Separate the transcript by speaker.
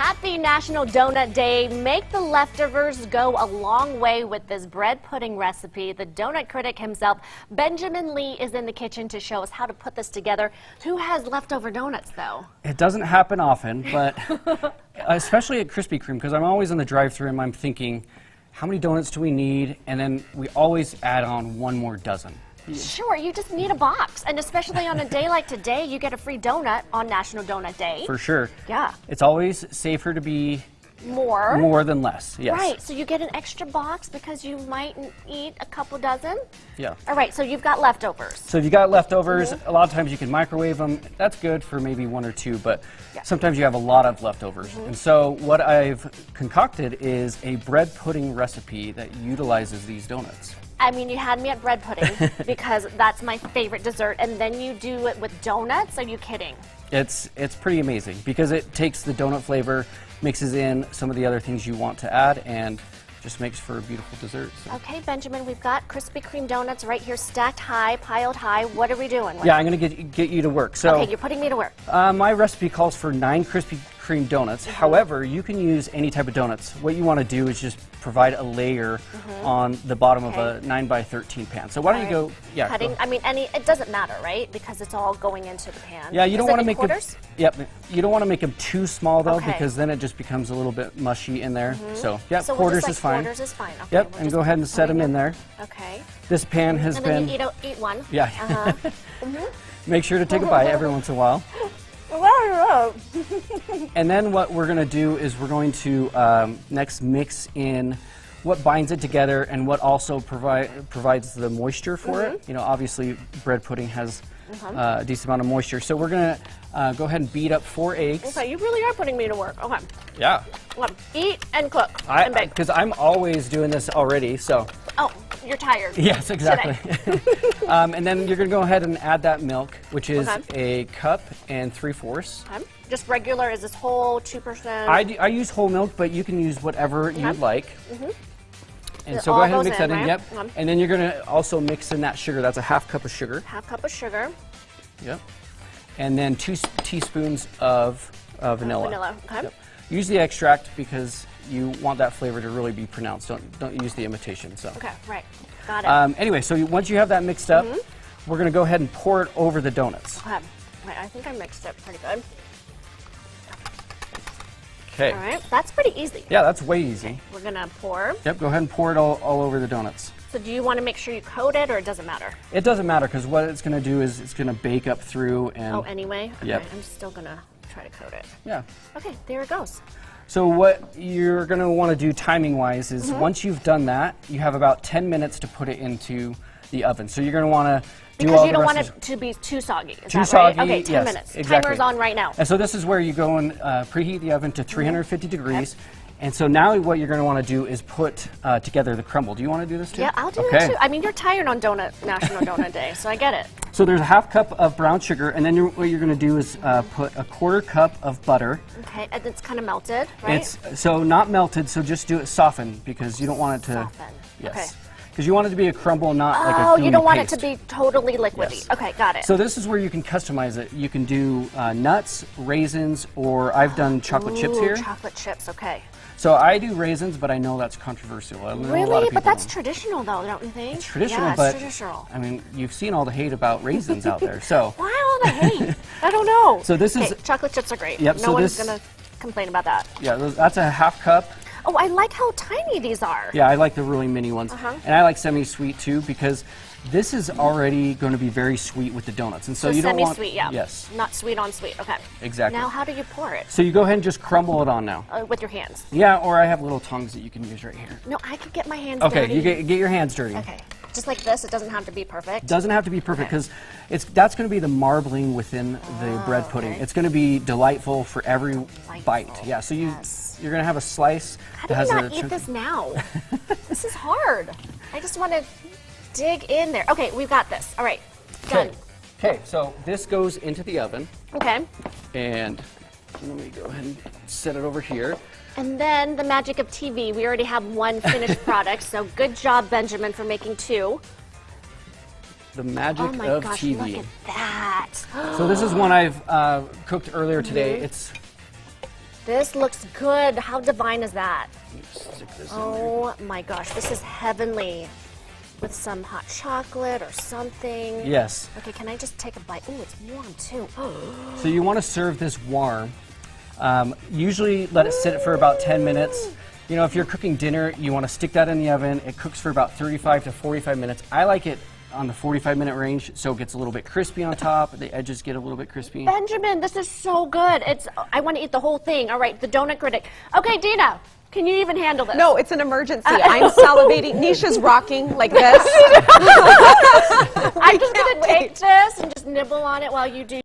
Speaker 1: Happy National Donut Day. Make the leftovers go a long way with this bread pudding recipe. The donut critic himself, Benjamin Lee, is in the kitchen to show us how to put this together. Who has leftover donuts, though?
Speaker 2: It doesn't happen often, but especially at Krispy Kreme, because I'm always in the drive-thru and I'm thinking, how many donuts do we need? And then we always add on one more dozen.
Speaker 1: Sure, you just need a box. And especially on a day like today, you get a free donut on National Donut Day.
Speaker 2: For sure.
Speaker 1: Yeah.
Speaker 2: It's always safer to be more than less, yes.
Speaker 1: Right, so you get an extra box because you might eat a couple dozen?
Speaker 2: Yeah.
Speaker 1: All right, so you've got leftovers.
Speaker 2: So if you got leftovers, a lot of times you can microwave them. That's good for maybe one or two, but sometimes you have a lot of leftovers. And so what I've concocted is a bread pudding recipe that utilizes these donuts.
Speaker 1: I mean, you had me at bread pudding because that's my favorite dessert, and then you do it with donuts? Are you kidding?
Speaker 2: It's pretty amazing because it takes the donut flavor, mixes in some of the other things you want to add, and just makes for a beautiful dessert. So.
Speaker 1: Okay, Benjamin, we've got Krispy Kreme donuts right here, stacked high, piled high. What are we doing?
Speaker 2: Yeah, I'm going to get you to work. So,
Speaker 1: okay, you're putting me to work.
Speaker 2: My recipe calls for 9 Krispy Kreme donuts. However, you can use any type of donuts. What you want to do is just provide a layer on the bottom of a 9x13 pan. So why don't you go? Yeah,
Speaker 1: cutting. I mean, it doesn't matter, right? Because it's all going into the pan.
Speaker 2: Yeah, you don't want to make
Speaker 1: quarters?
Speaker 2: Yep, you don't want to make them too small though, because then it just becomes a little bit mushy in there. So yeah,
Speaker 1: so
Speaker 2: quarters is fine.
Speaker 1: Quarters is fine. Okay,
Speaker 2: yep, and go ahead and set them in there.
Speaker 1: Okay.
Speaker 2: This pan has been.
Speaker 1: And then you eat one.
Speaker 2: Yeah. Make sure to take a bite every once in a while. And then what we're going to do is we're going to next mix in what binds it together and what also provides the moisture for it. You know, obviously bread pudding has a decent amount of moisture. So we're going to go ahead and beat up 4 eggs.
Speaker 1: Okay, you really are putting me to work. Okay.
Speaker 2: Yeah.
Speaker 1: Well, eat and cook and bake.
Speaker 2: Because I'm always doing this already, so.
Speaker 1: Oh, you're tired.
Speaker 2: Yes, exactly. And then you're going to go ahead and add that milk, which is a cup and 3/4.
Speaker 1: Okay. Just regular, is this whole 2%?
Speaker 2: I use whole milk, but you can use whatever you'd like. And so go ahead and mix that in, yep. And then you're going to also mix in that sugar. That's a 1/2 cup of sugar.
Speaker 1: 1/2 cup of sugar.
Speaker 2: Yep. And then 2 teaspoons of vanilla.
Speaker 1: Vanilla, okay. Yep.
Speaker 2: Use the extract because you want that flavor to really be pronounced. Don't use the imitation. So.
Speaker 1: Okay, right. Got it.
Speaker 2: Anyway, so once you have that mixed up, we're going to go ahead and pour it over the donuts.
Speaker 1: Okay. Right, I think I mixed it pretty good.
Speaker 2: Okay.
Speaker 1: All right, that's pretty easy.
Speaker 2: Yeah, that's way easy.
Speaker 1: We're going to pour.
Speaker 2: Yep, go ahead and pour it all over the donuts.
Speaker 1: So do you want to make sure you coat it, or it doesn't matter?
Speaker 2: It doesn't matter, because what it's going to do is it's going to bake up through. And
Speaker 1: oh, anyway? Okay,
Speaker 2: yep.
Speaker 1: I'm still going to try to coat it.
Speaker 2: Yeah.
Speaker 1: Okay, there it goes.
Speaker 2: So what you're going to want to do timing-wise is once you've done that, you have about 10 minutes to put it into the oven. So you're going to want to do all the rest.
Speaker 1: Because you don't want it to be too soggy, is that
Speaker 2: soggy,
Speaker 1: right? Okay, 10
Speaker 2: yes,
Speaker 1: minutes.
Speaker 2: Exactly.
Speaker 1: Timer's on right now.
Speaker 2: And so this is where you go and preheat the oven to 350 degrees. And so now what you're going to want to do is put together the crumble. Do you want to do this too?
Speaker 1: Yeah, I'll do that too. I mean, you're tired on National Donut Day, so I get it.
Speaker 2: So there's a 1/2 cup of brown sugar, and then what you're going to do is put a 1/4 cup of butter.
Speaker 1: Okay, and it's kind of melted, right?
Speaker 2: It's so not melted, so just do it softened because you don't want it to.
Speaker 1: Soften.
Speaker 2: Yes.
Speaker 1: Okay.
Speaker 2: Because you want it to be a crumble, not like a gooey
Speaker 1: you don't want
Speaker 2: paste.
Speaker 1: it to be totally liquidy.
Speaker 2: Yes.
Speaker 1: Okay, got it.
Speaker 2: So this is where you can customize it. You can do nuts, raisins, or I've done chocolate chips here.
Speaker 1: Chocolate chips, okay.
Speaker 2: So I do raisins, but I know that's controversial. I know a lot of
Speaker 1: Really?
Speaker 2: people
Speaker 1: But that's
Speaker 2: don't.
Speaker 1: traditional, though, don't you think?
Speaker 2: It's traditional,
Speaker 1: yeah,
Speaker 2: but
Speaker 1: it's traditional.
Speaker 2: I mean, you've seen all the hate about raisins out there. So
Speaker 1: why all the hate? I don't know.
Speaker 2: So this is
Speaker 1: chocolate chips are great.
Speaker 2: Yep.
Speaker 1: No one's gonna complain about that.
Speaker 2: Yeah, that's a 1/2 cup.
Speaker 1: Oh, I like how tiny these are.
Speaker 2: Yeah, I like the really mini ones, and I like semi-sweet too because this is already going to be very sweet with the donuts, and so you don't want
Speaker 1: semi-sweet, yeah.
Speaker 2: Yes.
Speaker 1: Not sweet on sweet. Okay.
Speaker 2: Exactly.
Speaker 1: Now, how do you pour it?
Speaker 2: So you go ahead and just crumble it on now.
Speaker 1: With your hands.
Speaker 2: Yeah, or I have little tongs that you can use right here.
Speaker 1: No, I could get my hands
Speaker 2: okay,
Speaker 1: dirty.
Speaker 2: you get your hands dirty.
Speaker 1: Okay. Just like this, it doesn't have to be perfect.
Speaker 2: Doesn't have to be perfect because that's going to be the marbling within the bread pudding. It's going to be delightful for every bite. Yeah, so you're going to have a slice.
Speaker 1: How do you not eat this now? This is hard. I just want to dig in there. Okay, we've got this. All right, done.
Speaker 2: Okay, so this goes into the oven.
Speaker 1: Okay.
Speaker 2: And let me go ahead and set it over here.
Speaker 1: And then the magic of TV. We already have one finished product, so good job, Benjamin, for making 2.
Speaker 2: The magic of TV.
Speaker 1: Oh my gosh, look at that.
Speaker 2: So this is one I've cooked earlier today.
Speaker 1: This looks good. How divine is that?
Speaker 3: Stick this in
Speaker 1: Oh my gosh, this is heavenly. With some hot chocolate or something.
Speaker 2: Yes.
Speaker 1: Okay, can I just take a bite? Oh, it's warm too.
Speaker 2: So you want to serve this warm. Usually let it sit for about 10 minutes. You know, if you're cooking dinner, you want to stick that in the oven. It cooks for about 35 to 45 minutes. I like it on the 45-minute range, so it gets a little bit crispy on top. The edges get a little bit crispy.
Speaker 1: Benjamin, this is so good. I want to eat the whole thing. All right, the Doughnut Critic. Okay, Dina, can you even handle this?
Speaker 4: No, it's an emergency. I'm salivating. Nisha's rocking like this.
Speaker 1: I'm just going to take this and just nibble on it while you do